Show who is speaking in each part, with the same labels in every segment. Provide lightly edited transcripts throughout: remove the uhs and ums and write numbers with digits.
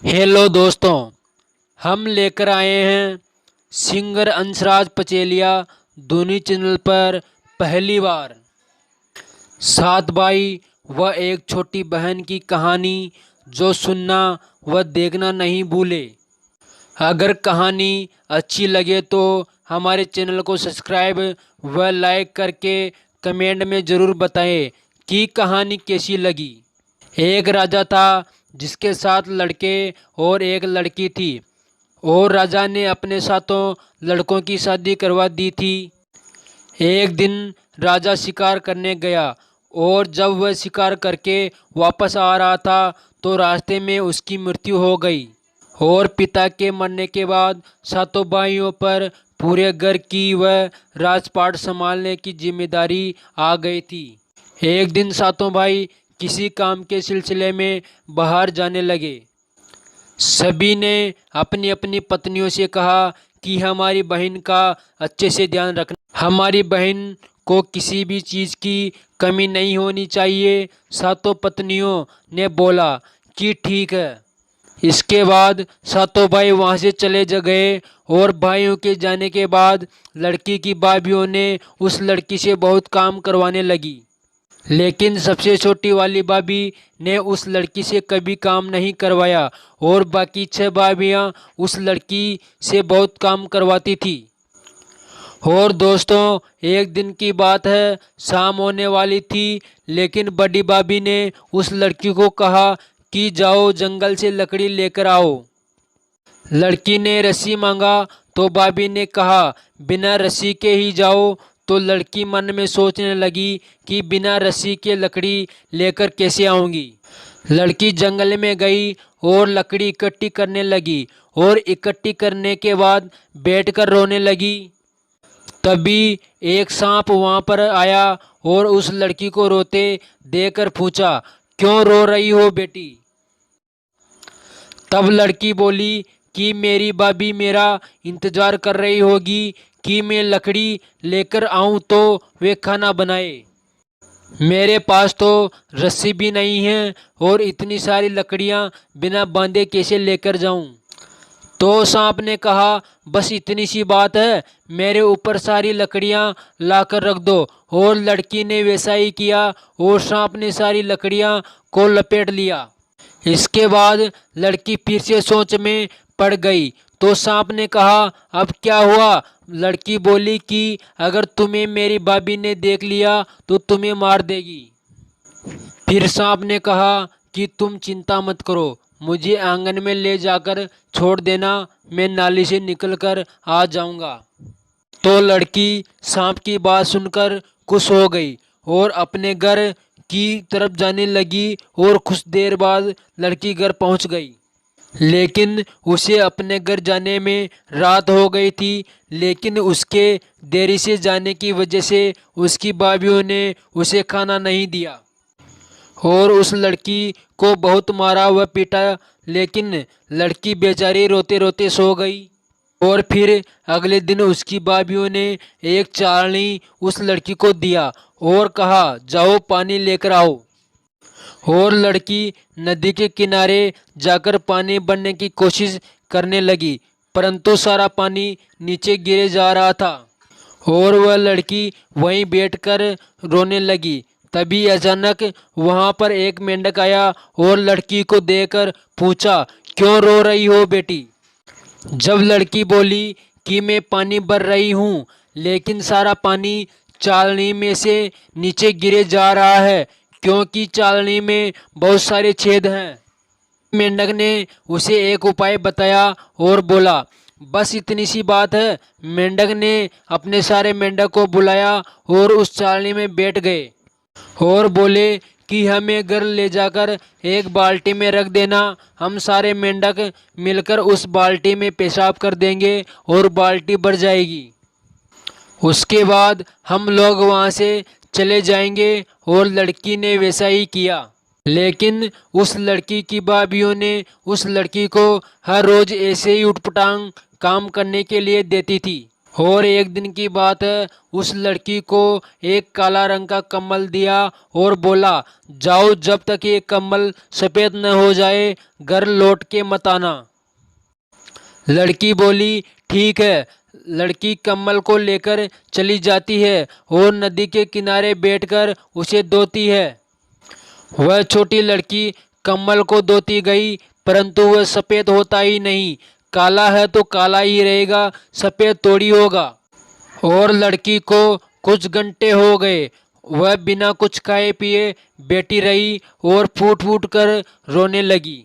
Speaker 1: Hello दोस्तों, हम लेकर आए हैं सिंगर अंशराज पचेलिया धोनी चैनल पर पहली बार सात भाई व एक छोटी बहन की कहानी जो सुनना व देखना नहीं भूले। अगर कहानी अच्छी लगे तो हमारे चैनल को सब्सक्राइब व लाइक करके कमेंट में ज़रूर बताएं कि कहानी कैसी लगी। एक राजा था जिसके 7 लड़के और एक लड़की थी और राजा ने अपने सातों लड़कों की शादी करवा दी थी। एक दिन राजा शिकार करने गया और जब वह शिकार करके वापस आ रहा था तो रास्ते में उसकी मृत्यु हो गई और पिता के मरने के बाद सातों भाइयों पर पूरे घर की व राजपाट संभालने की जिम्मेदारी आ गई थी। एक दिन सातों भाई किसी काम के सिलसिले में बाहर जाने लगे। सभी ने अपनी अपनी पत्नियों से कहा कि हमारी बहन का अच्छे से ध्यान रखना, हमारी बहन को किसी भी चीज़ की कमी नहीं होनी चाहिए। सातों पत्नियों ने बोला कि ठीक है। इसके बाद सातों भाई वहाँ से चले गए और भाइयों के जाने के बाद लड़की की भाभियों ने उस लड़की से बहुत काम करवाने लगी, लेकिन सबसे छोटी वाली भाभी ने उस लड़की से कभी काम नहीं करवाया और बाकी 6 भाभियाँ उस लड़की से बहुत काम करवाती थी। और दोस्तों, एक दिन की बात है, शाम होने वाली थी, लेकिन बड़ी भाभी ने उस लड़की को कहा कि जाओ जंगल से लकड़ी लेकर आओ। लड़की ने रस्सी मांगा तो भाभी ने कहा बिना रस्सी के ही जाओ। तो लड़की मन में सोचने लगी कि बिना रस्सी के लकड़ी लेकर कैसे आऊँगी। लड़की जंगल में गई और लकड़ी इकट्ठी करने लगी और इकट्ठी करने के बाद बैठकर रोने लगी। तभी एक सांप वहाँ पर आया और उस लड़की को रोते देखकर पूछा, क्यों रो रही हो बेटी? तब लड़की बोली कि मेरी भाभी मेरा इंतज़ार कर रही होगी कि मैं लकड़ी लेकर आऊं तो वे खाना बनाए। मेरे पास तो रस्सी भी नहीं है और इतनी सारी लकड़ियां बिना बांधे कैसे लेकर जाऊं? तो सांप ने कहा बस इतनी सी बात है, मेरे ऊपर सारी लकड़ियां लाकर रख दो। और लड़की ने वैसा ही किया और सांप ने सारी लकड़ियां को लपेट लिया। इसके बाद लड़की फिर से सोच में पड़ गई तो सांप ने कहा अब क्या हुआ? लड़की बोली कि अगर तुम्हें मेरी भाभी ने देख लिया तो तुम्हें मार देगी। फिर सांप ने कहा कि तुम चिंता मत करो, मुझे आंगन में ले जाकर छोड़ देना, मैं नाली से निकलकर आ जाऊंगा। तो लड़की सांप की बात सुनकर खुश हो गई और अपने घर की तरफ जाने लगी और कुछ देर बाद लड़की घर पहुंच गई। लेकिन उसे अपने घर जाने में रात हो गई थी, लेकिन उसके देरी से जाने की वजह से उसकी भाभियों ने उसे खाना नहीं दिया और उस लड़की को बहुत मारा व पीटा, लेकिन लड़की बेचारी रोते रोते सो गई। और फिर अगले दिन उसकी भाभियों ने एक चालनी उस लड़की को दिया और कहा जाओ पानी लेकर आओ। और लड़की नदी के किनारे जाकर पानी भरने की कोशिश करने लगी, परंतु सारा पानी नीचे गिरे जा रहा था और वह लड़की वहीं बैठकर रोने लगी। तभी अचानक वहां पर एक मेंढक आया और लड़की को देखकर पूछा, क्यों रो रही हो बेटी? जब लड़की बोली कि मैं पानी भर रही हूँ, लेकिन सारा पानी चालनी में से नीचे गिरे जा रहा है क्योंकि चालनी में बहुत सारे छेद हैं। मेंढक ने उसे एक उपाय बताया और बोला बस इतनी सी बात है। मेंढक ने अपने सारे मेंढक को बुलाया और उस चालनी में बैठ गए और बोले कि हमें घर ले जाकर एक बाल्टी में रख देना, हम सारे मेंढक मिलकर उस बाल्टी में पेशाब कर देंगे और बाल्टी भर जाएगी। उसके बाद हम लोग वहाँ से चले जाएंगे। और लड़की ने वैसा ही किया, लेकिन उस लड़की की भाभियों ने उस लड़की को हर रोज ऐसे ही उटपटांग काम करने के लिए देती थी और एक दिन की बात है, उस लड़की को एक काला रंग का कम्बल दिया और बोला, जाओ जब तक ये कम्बल सफ़ेद न हो जाए घर लौट के मत आना। लड़की बोली, ठीक है। लड़की कम्बल को लेकर चली जाती है और नदी के किनारे बैठकर उसे धोती है। वह छोटी लड़की कम्बल को धोती गई, परंतु वह सफ़ेद होता ही नहीं। काला है तो काला ही रहेगा, सफ़ेद थोड़ी होगा। और लड़की को कुछ घंटे हो गए, वह बिना कुछ खाए पिए बैठी रही और फूट फूट कर रोने लगी।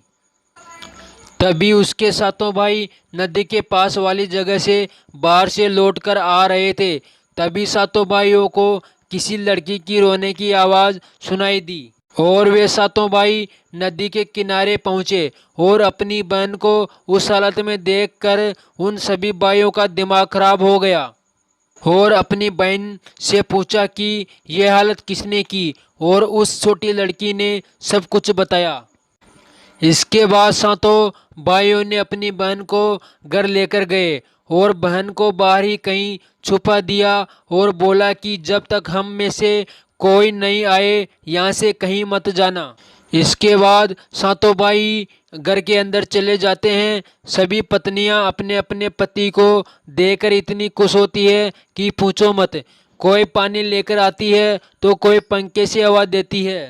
Speaker 1: तभी उसके सातों भाई नदी के पास वाली जगह से बाहर से लौटकर आ रहे थे। तभी सातों भाइयों को किसी लड़की की रोने की आवाज़ सुनाई दी और वे सातों भाई नदी के किनारे पहुँचे और अपनी बहन को उस हालत में देखकर उन सभी भाइयों का दिमाग खराब हो गया और अपनी बहन से पूछा कि यह हालत किसने की, और उस छोटी लड़की ने सब कुछ बताया। इसके बाद सातों भाइयों ने अपनी बहन को घर लेकर गए और बहन को बाहर ही कहीं छुपा दिया और बोला कि जब तक हम में से कोई नहीं आए यहाँ से कहीं मत जाना। इसके बाद सातों भाई घर के अंदर चले जाते हैं। सभी पत्नियां अपने अपने पति को देखकर इतनी खुश होती है कि पूछो मत। कोई पानी लेकर आती है तो कोई पंखे से हवा देती है।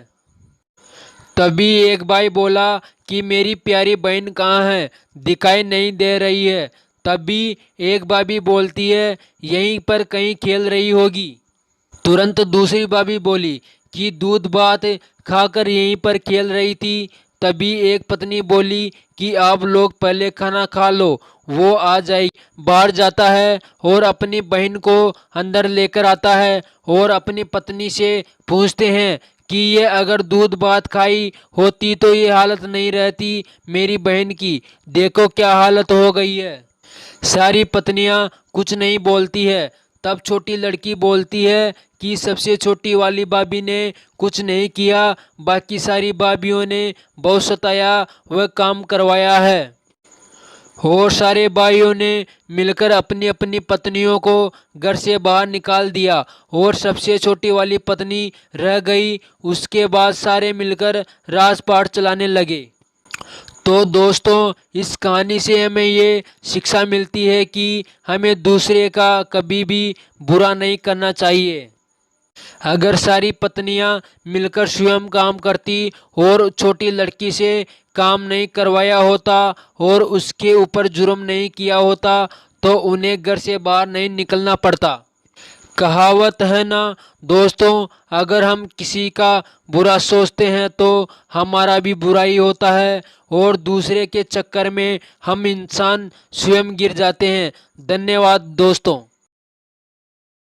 Speaker 1: तभी एक भाई बोला कि मेरी प्यारी बहन कहाँ है, दिखाई नहीं दे रही है। तभी एक भाभी बोलती है, यहीं पर कहीं खेल रही होगी। तुरंत दूसरी भाभी बोली कि दूध भात खाकर यहीं पर खेल रही थी। तभी एक पत्नी बोली कि आप लोग पहले खाना खा लो, वो आ जाएगी। बाहर जाता है और अपनी बहन को अंदर लेकर आता है और अपनी पत्नी से पूछते हैं कि ये अगर दूध भात खाई होती तो ये हालत नहीं रहती मेरी बहन की, देखो क्या हालत हो गई है। सारी पत्नियां कुछ नहीं बोलती है। तब छोटी लड़की बोलती है कि सबसे छोटी वाली भाभी ने कुछ नहीं किया, बाकी सारी भाभियों ने बहुत सताया व काम करवाया है। और सारे भाइयों ने मिलकर अपनी अपनी पत्नियों को घर से बाहर निकाल दिया और सबसे छोटी वाली पत्नी रह गई। उसके बाद सारे मिलकर राजपाट चलाने लगे। तो दोस्तों, इस कहानी से हमें ये शिक्षा मिलती है कि हमें दूसरे का कभी भी बुरा नहीं करना चाहिए। अगर सारी पत्नियां मिलकर स्वयं काम करती और छोटी लड़की से काम नहीं करवाया होता और उसके ऊपर जुर्म नहीं किया होता तो उन्हें घर से बाहर नहीं निकलना पड़ता। कहावत है ना दोस्तों, अगर हम किसी का बुरा सोचते हैं तो हमारा भी बुरा ही होता है और दूसरे के चक्कर में हम इंसान स्वयं गिर जाते हैं। धन्यवाद दोस्तों।